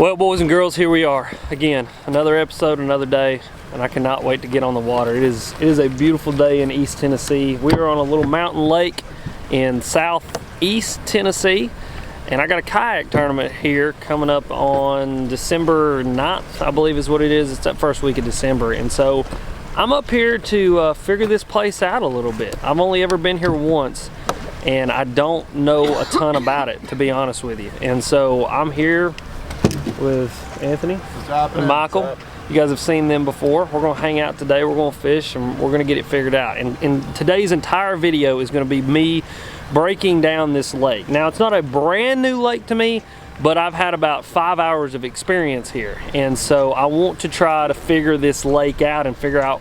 Well, boys and girls, here we are again, another episode, another day, and I cannot wait to get on the water. It is a beautiful day in East Tennessee. We are on a little mountain lake in southeast Tennessee, and I got a kayak tournament here coming up on December 9th, I believe is what it is. It's that first week of December, and so I'm up here to figure this place out a little bit. I've only ever been here once, and I don't know a ton about it, to be honest with you. And so I'm here with Anthony and Michael. You guys have seen them before. We're gonna hang out today, we're gonna fish, and we're gonna get it figured out. And today's entire video is gonna be me breaking down this lake. Now, it's not a brand new lake to me, but I've had about 5 hours of experience here. And so I want to try to figure this lake out and figure out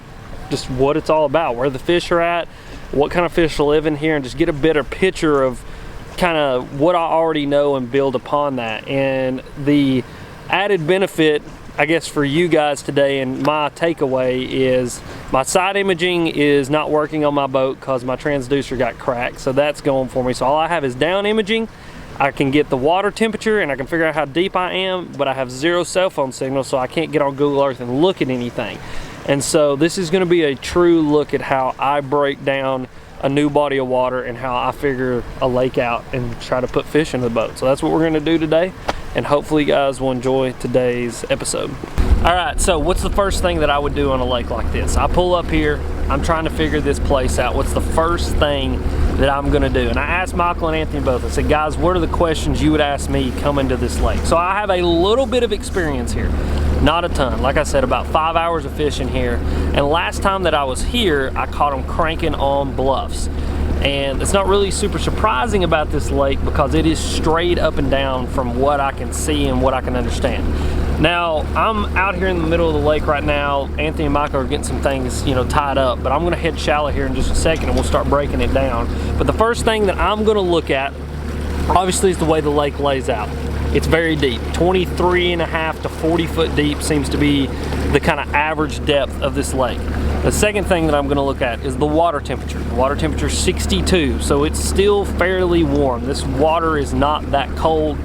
just what it's all about, where the fish are at, what kind of fish live in here, and just get a better picture of kind of what I already know and build upon that. And the added benefit, I guess, for you guys today, and my takeaway is my side imaging is not working on my boat because my transducer got cracked, so that's going for me. So all I have is down imaging. I can get the water temperature and I can figure out how deep I am, but I have zero cell phone signal, so I can't get on Google Earth and look at anything. And so this is going to be a true look at how I break down a new body of water and how I figure a lake out and try to put fish in the boat. So that's what we're going to do today, and hopefully you guys will enjoy today's episode. All right, so what's the first thing that I would do on a lake like this? I pull up here, I'm trying to figure this place out. What's the first thing that I'm gonna do? And I asked Michael and Anthony both. I said, guys, what are the questions you would ask me coming to this lake? So I have a little bit of experience here, not a ton. Like I said, about 5 hours of fishing here. And last time that I was here, I caught them cranking on bluffs. And it's not really super surprising about this lake because it is straight up and down from what I can see and what I can understand. Now, I'm out here in the middle of the lake right now. Anthony and Michael are getting some things, tied up, but I'm gonna head shallow here in just a second and we'll start breaking it down. But the first thing that I'm gonna look at, obviously, is the way the lake lays out. It's very deep, 23.5 to 40 foot deep seems to be the kind of average depth of this lake. The second thing that I'm gonna look at is the water temperature. The water temperature is 62, so it's still fairly warm. This water is not that cold,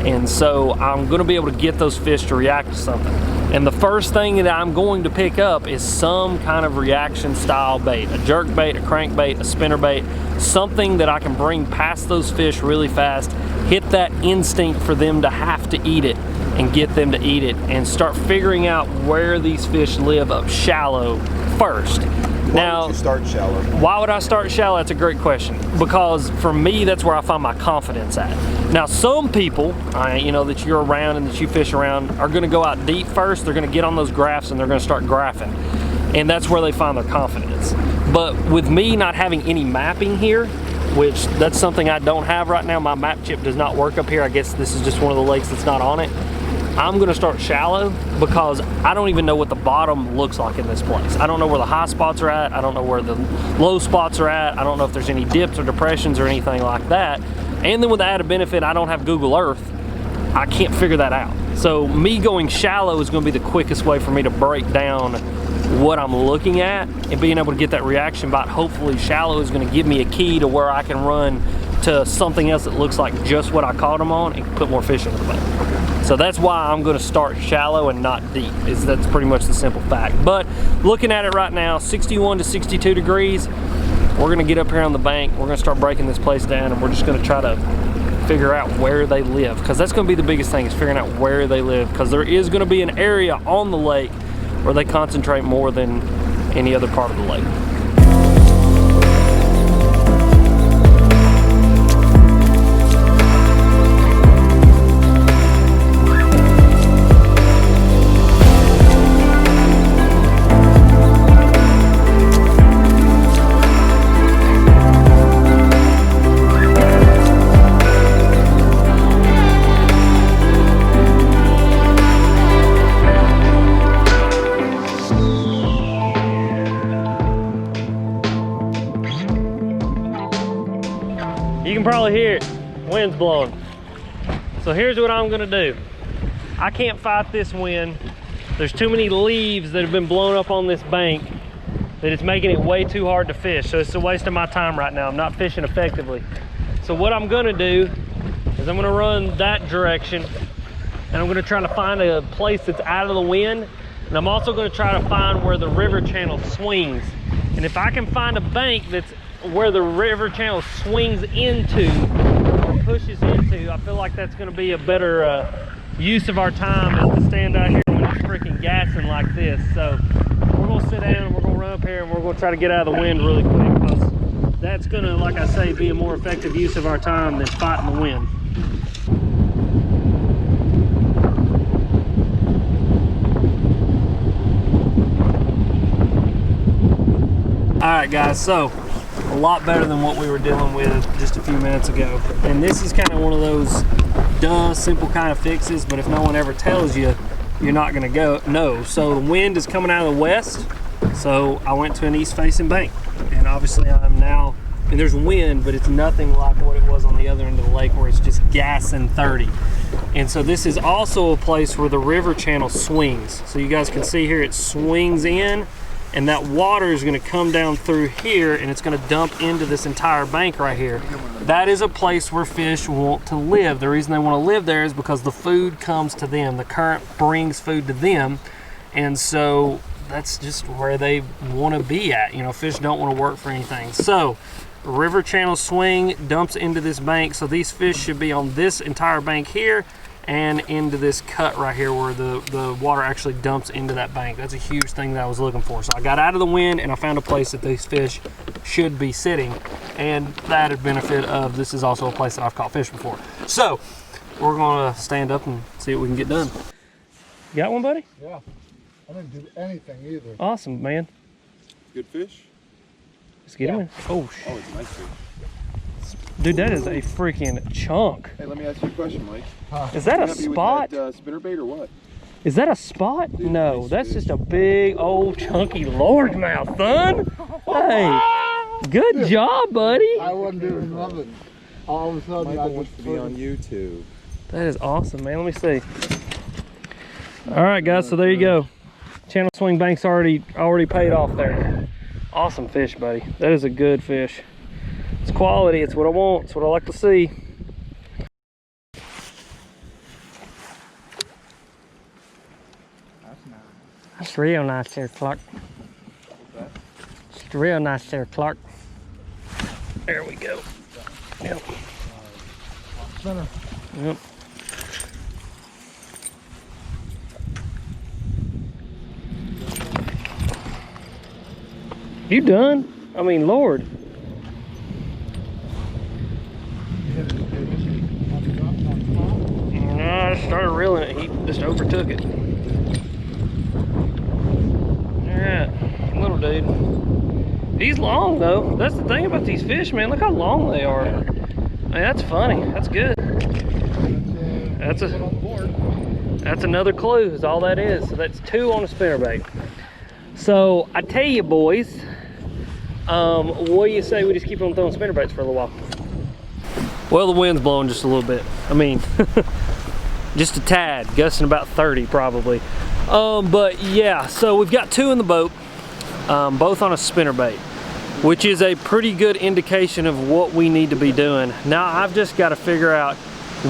and so I'm gonna be able to get those fish to react to something. And the first thing that I'm going to pick up is some kind of reaction style bait, a jerk bait, a crank bait, a spinner bait, something that I can bring past those fish really fast, hit that instinct for them to have to eat it and get them to eat it, and start figuring out where these fish live up shallow first. Why would you start shallow? Why would I start shallow? That's a great question. Because for me, that's where I find my confidence at. Now, some people, that you're around and that you fish around, are gonna go out deep first. They're gonna get on those graphs and they're gonna start graphing. And that's where they find their confidence. But with me not having any mapping here, which that's something I don't have right now, my map chip does not work up here. I guess this is just one of the lakes that's not on it. I'm gonna start shallow because I don't even know what the bottom looks like in this place. I don't know where the high spots are at. I don't know where the low spots are at. I don't know if there's any dips or depressions or anything like that. And then with the added benefit, I don't have Google Earth. I can't figure that out. So me going shallow is gonna be the quickest way for me to break down what I'm looking at, and being able to get that reaction bite. Hopefully shallow is gonna give me a key to where I can run to something else that looks like just what I caught them on and put more fish in the boat. So that's why I'm gonna start shallow and not deep. That's pretty much the simple fact. But looking at it right now, 61 to 62 degrees. We're gonna get up here on the bank. We're gonna start breaking this place down, and we're just gonna try to figure out where they live, because that's gonna be the biggest thing, is figuring out where they live, because there is gonna be an area on the lake where they concentrate more than any other part of the lake. You can probably hear it, wind's blowing. So here's what I'm gonna do. I can't fight this wind. There's too many leaves that have been blown up on this bank that it's making it way too hard to fish. So it's a waste of my time right now. I'm not fishing effectively. So what I'm gonna do is I'm gonna run that direction and I'm gonna try to find a place that's out of the wind. And I'm also gonna try to find where the river channel swings. And if I can find a bank that's where the river channel swings into or pushes into, I feel like that's gonna be a better use of our time is to stand out here when it's freaking gassing like this. So we're gonna sit down and we're gonna run up here and we're gonna try to get out of the wind really quick, because that's gonna, like I say, be a more effective use of our time than fighting the wind. All right, guys, so a lot better than what we were dealing with just a few minutes ago. And this is kind of one of those simple kind of fixes, but if no one ever tells you, you're not gonna know. So the wind is coming out of the west, so I went to an east-facing bank. And obviously I'm now, and there's wind, but it's nothing like what it was on the other end of the lake where it's just gassing 30. And so this is also a place where the river channel swings. So you guys can see here, it swings in, and that water is gonna come down through here and it's gonna dump into this entire bank right here. That is a place where fish want to live. The reason they wanna live there is because the food comes to them. The current brings food to them. And so that's just where they wanna be at. You know, fish don't wanna work for anything. So, river channel swing dumps into this bank. So these fish should be on this entire bank here and into this cut right here where the water actually dumps into that bank. That's a huge thing that I was looking for. So I got out of the wind and I found a place that these fish should be sitting, and the added benefit of this is also a place that I've caught fish before. So we're gonna stand up and see what we can get done. You got one, buddy? Yeah, I didn't do anything either. Awesome, man. Good fish? Let's get him in. Oh, oh, it's a nice fish. Dude, that is a freaking chunk. Hey, let me ask you a question, Mike. Is that a spot? With that, spinnerbait or what? Is that a spot? Dude, no, nice that's fish. just a big old chunky largemouth, son. Hey, good job, buddy. I wasn't doing nothing. All of a sudden, Michael I wants just to be on YouTube. That is awesome, man. Let me see. All right, guys, so there you go. Channel swing bank's already paid off there. Awesome fish, buddy. That is a good fish. It's quality. It's what I want. It's what I like to see. That's real nice there, Clark. It's real nice there, Clark. There we go. Yep. Center. Yep. You done? I mean, Lord. No, I started reeling it. He just overtook it. Alright, little dude. He's long though. That's the thing about these fish, man. Look how long they are. I mean, that's funny. That's good. That's another clue is all that is. So that's 2 on a spinnerbait. So I tell you, boys, what do you say we just keep on throwing spinnerbaits for a little while? Well, the wind's blowing just a little bit. I mean, just a tad, gusting about 30 probably. But yeah, so we've got 2 in the boat, both on a spinnerbait, which is a pretty good indication of what we need to be doing. Now I've just got to figure out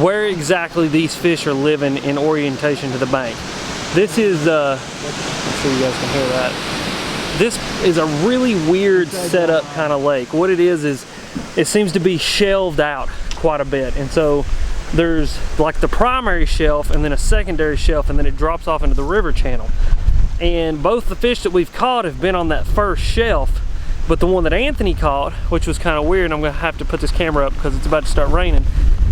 where exactly these fish are living in orientation to the bank. This is, let's see if you guys can hear that. This is a really weird setup kind of lake. What it is it seems to be shelved out quite a bit. And so there's like the primary shelf and then a secondary shelf, and then it drops off into the river channel. And both the fish that we've caught have been on that first shelf, but the one that Anthony caught, which was kind of weird, and I'm gonna have to put this camera up because it's about to start raining,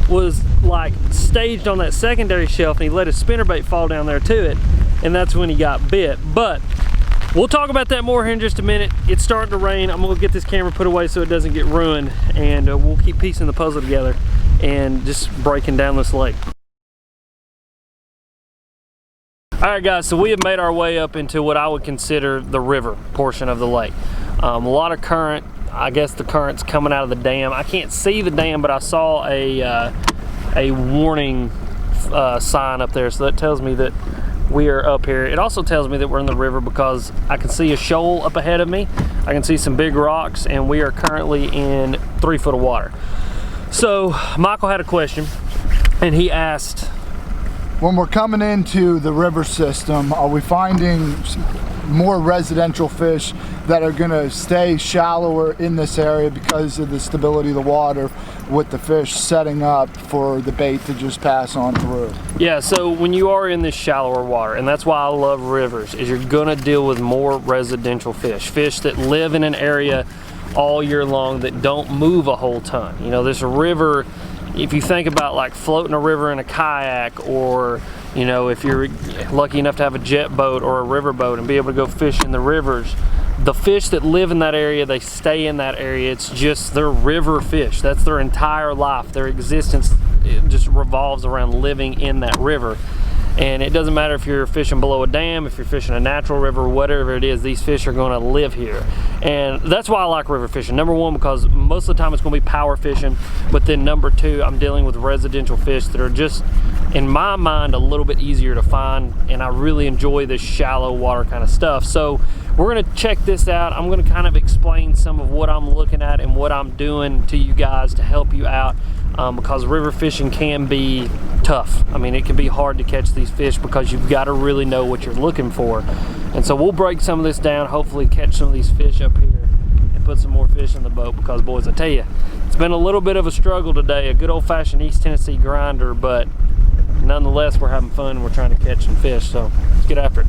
was like staged on that secondary shelf, and he let his spinnerbait fall down there to it, and that's when he got bit. But we'll talk about that more here in just a minute. It's starting to rain. I'm gonna get this camera put away so it doesn't get ruined, and we'll keep piecing the puzzle together and just breaking down this lake. All right, guys, so we have made our way up into what I would consider the river portion of the lake. A lot of current. I guess the current's coming out of the dam. I can't see the dam, but I saw a warning sign up there, so that tells me that we are up here. It also tells me that we're in the river because I can see a shoal up ahead of me. I can see some big rocks, and we are currently in 3 foot of water. So Michael had a question, and he asked, when we're coming into the river system, are we finding more residential fish that are going to stay shallower in this area because of the stability of the water, with the fish setting up for the bait to just pass on through? Yeah, so when you are in this shallower water, and that's why I love rivers, is you're gonna deal with more residential fish that live in an area all year long that don't move a whole ton. You know, this river, if you think about like floating a river in a kayak, or you know, if you're lucky enough to have a jet boat or a river boat and be able to go fish in the rivers, the fish that live in that area, they stay in that area. It's just their river fish. That's their entire life. Their existence, it just revolves around living in that river. And it doesn't matter if you're fishing below a dam, if you're fishing a natural river, whatever it is, these fish are gonna live here. And that's why I like river fishing. Number one, because most of the time it's gonna be power fishing, but then number two, I'm dealing with residential fish that are just, in my mind, a little bit easier to find, and I really enjoy this shallow water kind of stuff. So we're gonna check this out. I'm gonna kind of explain some of what I'm looking at and what I'm doing to you guys to help you out, because river fishing can be tough. I mean, it can be hard to catch these fish because you've got to really know what you're looking for. And so we'll break some of this down, hopefully catch some of these fish up here and put some more fish in the boat, because boys, I tell you, it's been a little bit of a struggle today, a good old-fashioned East Tennessee grinder, but nonetheless, we're having fun and we're trying to catch some fish, so let's get after it.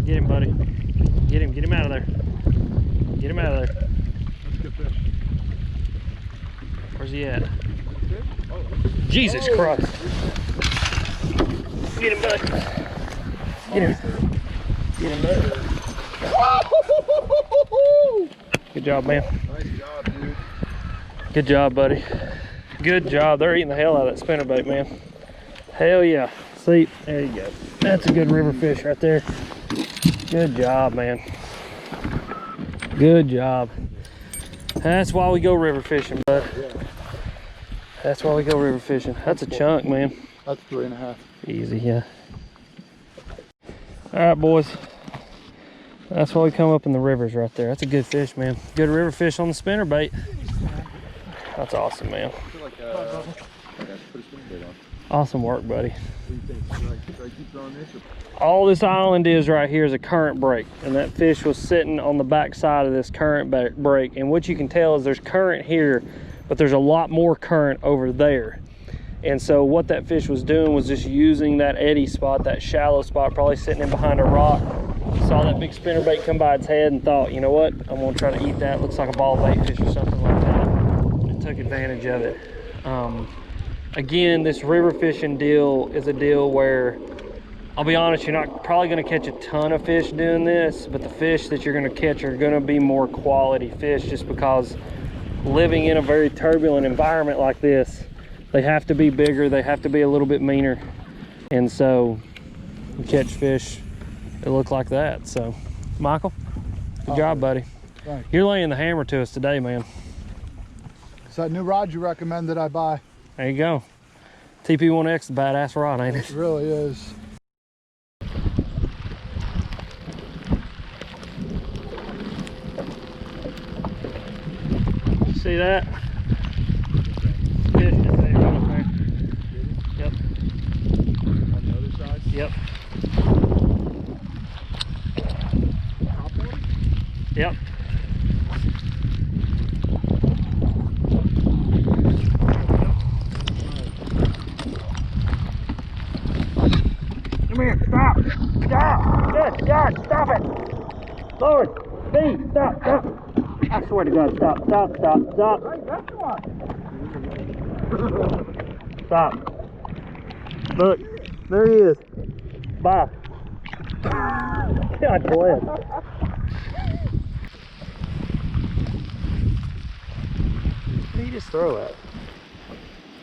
Get him, buddy. Get him out of there. Get him out of there. That's a good fish. Where's he at? Jesus Christ. Get him, bud. Get him. Get him, bud. Good job, man. Nice job, dude. Good job, buddy. Good job. They're eating the hell out of that spinnerbait, man. Hell yeah. See, there you go. That's a good river fish right there. Good job, man. Good job. That's why we go river fishing, bud. That's why we go river fishing. That's a chunk, man. That's 3.5. Easy, yeah. All right, boys. That's why we come up in the rivers right there. That's a good fish, man. Good river fish on the spinnerbait. That's awesome, man. I feel like I got to put a spinning bait on. Awesome work, buddy. What do you think? Should I keep throwing this? Or... All this island is right here is a current break, and that fish was sitting on the back side of this current break. And what you can tell is there's current here, but there's a lot more current over there. And so what that fish was doing was just using that eddy spot, that shallow spot, probably sitting in behind a rock, saw that big spinnerbait come by its head and thought, you know what, I'm gonna try to eat that. Looks like a ball bait fish or something like that, and took advantage of it. Again, this river fishing deal is a deal where, I'll be honest, you're not probably gonna catch a ton of fish doing this, but the fish that you're gonna catch are gonna be more quality fish, just because living in a very turbulent environment like this, they have to be bigger, they have to be a little bit meaner. And so you catch fish that look like that. So, Michael, good job, buddy. Thanks. You're laying the hammer to us today, man. It's that new rod you recommend that I buy. There you go. TP1X, the badass rod, ain't it? It really is. See that? Fish just ate right up there. Yep. On the other side? Yep. Yep. Come here, stop! Stop! Good God, stop it! Lord, speed, stop, stop! I swear to God, stop, stop, stop, stop! Hey, that's one. Stop. Look, there he is. Bye. God bless. What did he just throw at?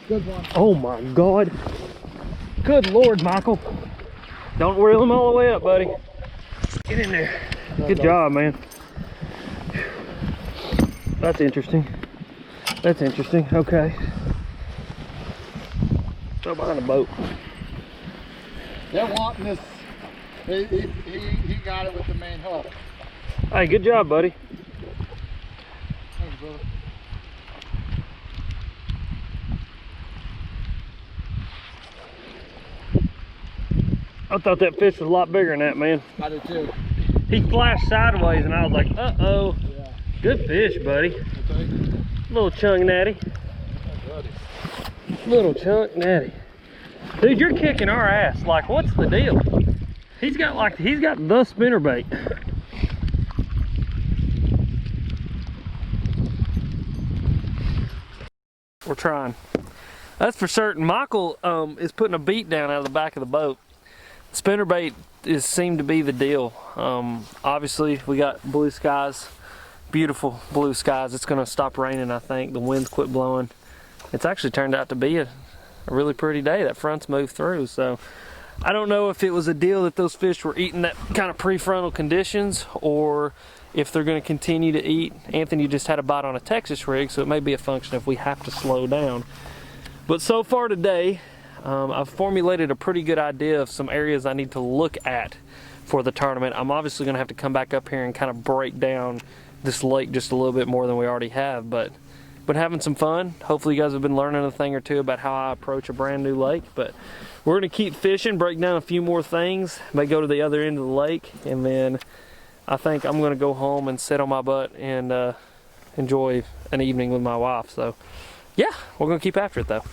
Good one. Oh my God. Good Lord, Michael. Don't reel him all the way up, buddy. Get in there. Good job, man. That's interesting. That's interesting. Okay. Throw behind a boat. They're wanting this. He got it with the main hook. Hey, good job, buddy. Thanks, brother. I thought that fish was a lot bigger than that, man. I did too. He flashed sideways and I was like, uh-oh. Yeah. Good fish, buddy. Okay. Little chunk natty. Buddy. Little chunk natty. Dude, you're kicking our ass. Like, what's the deal? He's got the spinnerbait. We're trying. That's for certain. Michael is putting a beat down out of the back of the boat. Spinnerbait seemed to be the deal. Obviously, we got blue skies, beautiful blue skies. It's going to stop raining, I think. The wind's quit blowing. It's actually turned out to be a really pretty day. That front's moved through, so I don't know if it was a deal that those fish were eating that kind of prefrontal conditions, or if they're going to continue to eat. Anthony just had a bite on a Texas rig, so it may be a function if we have to slow down. But so far today, I've formulated a pretty good idea of some areas I need to look at for the tournament. I'm obviously going to have to come back up here and kind of break down this lake just a little bit more than we already have, but been having some fun. Hopefully you guys have been learning a thing or two about how I approach a brand new lake. But we're going to keep fishing, break down a few more things, may go to the other end of the lake, and then I think I'm going to go home and sit on my butt and enjoy an evening with my wife. So yeah, we're going to keep after it though.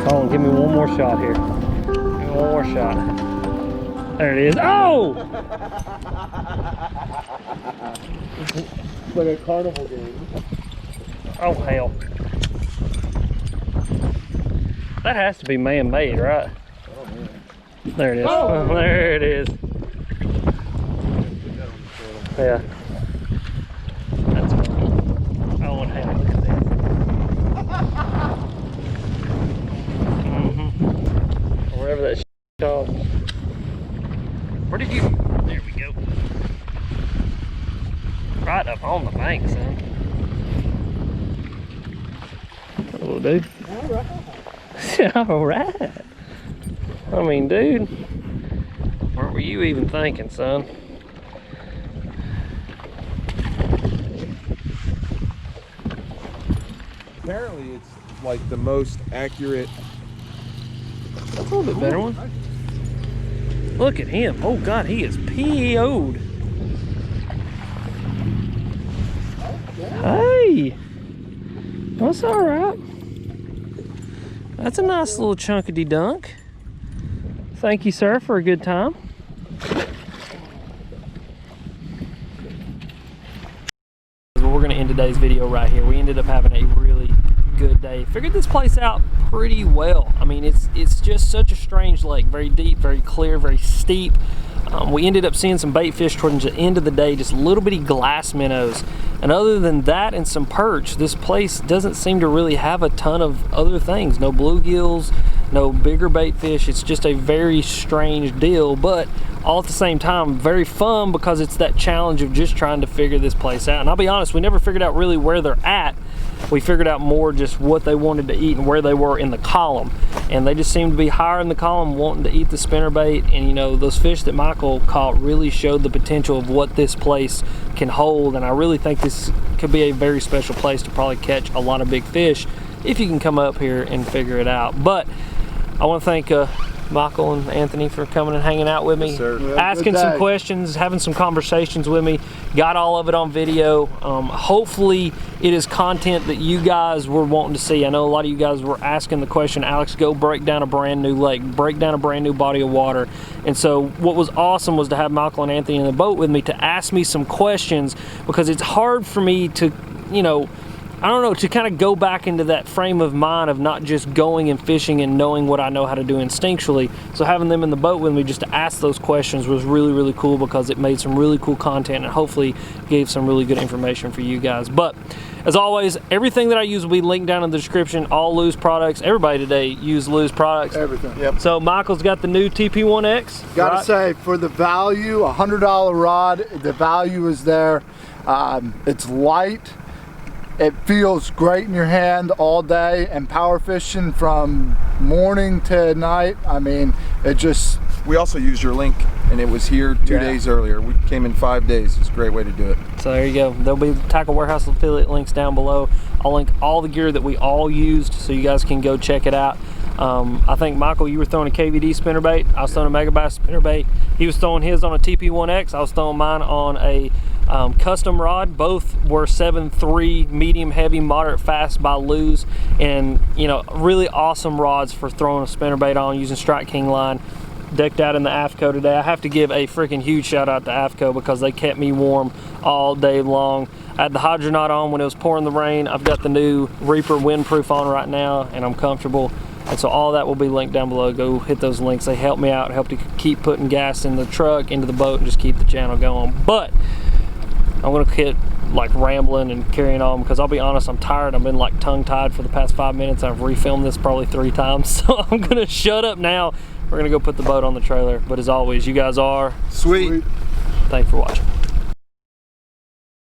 Colin, give me one more shot here. Give me one more shot. There it is. Oh! It's like a carnival game. Oh, hell. That has to be man-made, right? Oh, man. There it is. Oh! There it is. Put that on the channel. Yeah. That's funny. Oh, and hell, look at that. Wherever that dog. Where did you? There we go. Right up on the bank, son. Hello, dude. All right. I mean, dude, what were you even thinking, son? Apparently, it's like the most accurate. That's a little bit better one. Look at him. Oh God, he is PO'd. Hey, that's all right. That's a nice little chunkity dunk. Thank you, sir, for a good time. We're gonna end today's video right here. We ended up having a really good day. Figured this place out pretty well. I mean, it's just such a strange lake. Very deep, very clear, very steep. We ended up seeing some bait fish towards the end of the day, just little bitty glass minnows. And other than that and some perch, this place doesn't seem to really have a ton of other things. No bluegills, no bigger bait fish. It's just a very strange deal, but all at the same time, very fun because it's that challenge of just trying to figure this place out. And I'll be honest, we never figured out really where they're at. We figured out more just what they wanted to eat and where they were in the column. And they just seemed to be higher in the column wanting to eat the spinnerbait. And you know, those fish that Michael caught really showed the potential of what this place can hold. And I really think this could be a very special place to probably catch a lot of big fish if you can come up here and figure it out. But I want to thank Michael and Anthony for coming and hanging out with me, Yes, sir. asking some questions, having some conversations with me. Got all of it on video. Hopefully it is content that you guys were wanting to see. I know a lot of you guys were asking the question, Alex, go break down a brand new lake, break down a brand new body of water. And so what was awesome was to have Michael and Anthony in the boat with me to ask me some questions, because it's hard for me to, you know, I don't know, to kind of go back into that frame of mind of not just going and fishing and knowing what I know how to do instinctually. So having them in the boat with me just to ask those questions was really, really cool, because it made some really cool content and hopefully gave some really good information for you guys. But as always, everything that I use will be linked down in the description. All Lew's products. Everybody today use Lew's products. Everything. Yep. So Michael's got the new TP1X. Gotta right? say, for the value, $100 rod, the value is there. It's light. It feels great in your hand all day, and power fishing from morning to night. I mean, it just... We also used your link, and it was here 2 days earlier. We came in 5 days. It's a great way to do it. So there you go. There'll be Tackle Warehouse affiliate links down below. I'll link all the gear that we all used so you guys can go check it out. I think, Michael, you were throwing a KVD spinnerbait. I was throwing a Megabass spinnerbait. He was throwing his on a TP1X. I was throwing mine on a custom rod. Both were 7.3 medium heavy moderate fast by Lew's, and you know, really awesome rods for throwing a spinnerbait on using Strike King line. Decked out in the AFCO today. I have to give a freaking huge shout out to AFCO because they kept me warm all day long. I had the Hydronaut on when it was pouring the rain. I've got the new Reaper windproof on right now, and I'm comfortable. And so all that will be linked down below. Go hit those links. They help me out, help to keep putting gas in the truck, into the boat, and just keep the channel going. But I'm gonna quit like rambling and carrying on, because I'll be honest, I'm tired. I've been like tongue-tied for the past 5 minutes. I've refilmed this probably 3 times, so I'm gonna shut up now. We're gonna go put the boat on the trailer. But as always, you guys are Sweet. Thanks for watching.